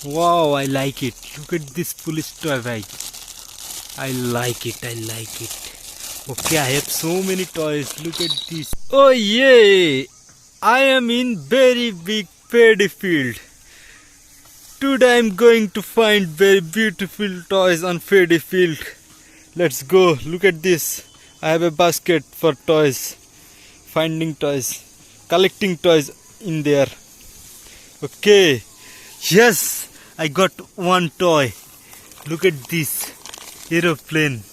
Wow, I like it. Look at this police toy bike. I like it. I like it. Okay, I have so many toys. Look at this. Oh yeah! I am in very big paddy field. Today I'm going to find very beautiful toys on paddy field. Let's go. Look at this. I have a basket for toys. Finding toys. Collecting toys in there. Okay. Yes, I got one toy. Look at this aeroplane.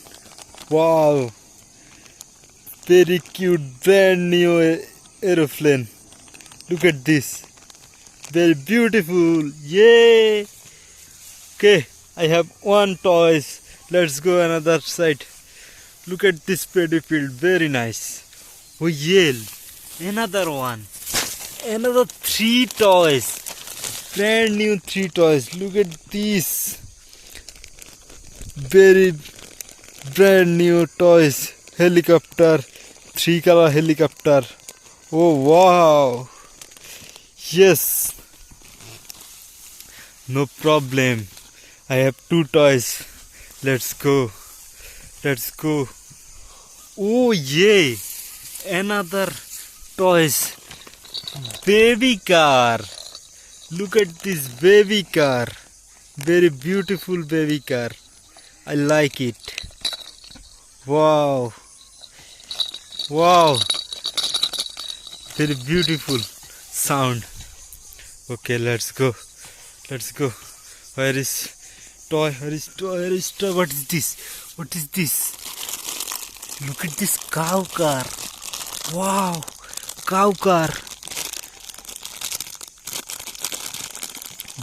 Wow. Very cute, brand new aeroplane. Look at this. Very beautiful. Yay. Okay, I have one toys. Let's go another side. Look at this paddy field. Very nice. Oh yeah. Another one. Another 3 toys. Brand new 3 toys. Look at these. Very brand new toys. Helicopter. 3 color helicopter. Oh wow. Yes. No problem. I have 2 toys. Let's go. Let's go. Oh yeah. Another toys. Baby car. Look at this baby car. Very beautiful baby car. I like it. Wow. Wow. Very beautiful sound. Okay, let's go. Let's go. Where is toy? Where is toy? Where is toy? What is this? What is this? Look at this cow car. Wow. Cow car.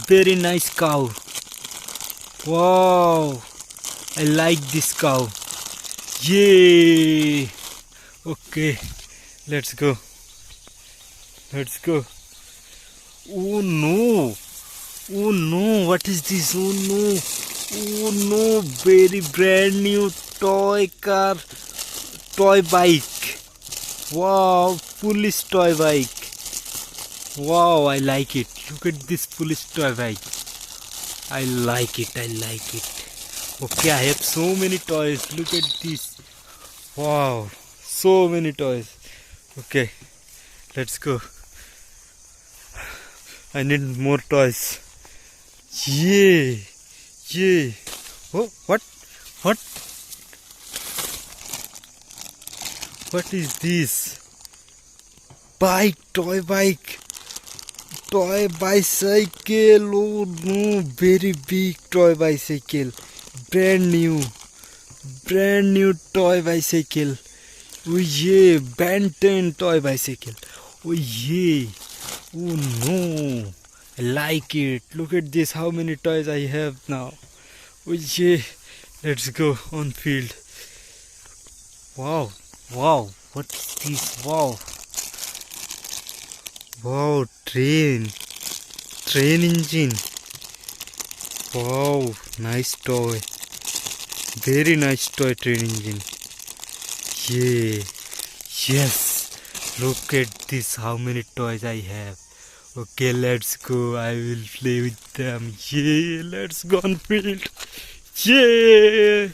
Very nice cow. Wow. I like this cow. Yay. Okay. Let's go. Let's go. Oh no. Oh no. What is this? Oh no. Oh no. Very brand new toy car. Toy bike. Wow. Police toy bike. Wow. I like it. Look at this police toy bike. I like it. I like it. Okay, I have so many toys. Look at this. Wow. So many toys. Okay. Let's go. I need more toys. Yay. Yay. Oh, what? What? What is this? Bike. Toy bike. Toy bicycle. Oh no, very big toy bicycle. Brand new toy bicycle. Oh yeah, Benton toy bicycle. Oh yeah. Oh no, I like it. Look at this, how many toys I have now. Oh yeah, let's go on field. Wow, wow, what is this? Wow. Wow, train engine. Wow, nice toy. Very nice toy, train engine. Yeah. Yes. Look at this, how many toys I have. Okay, let's go. I will play with them. Yeah, let's go on field. Yeah.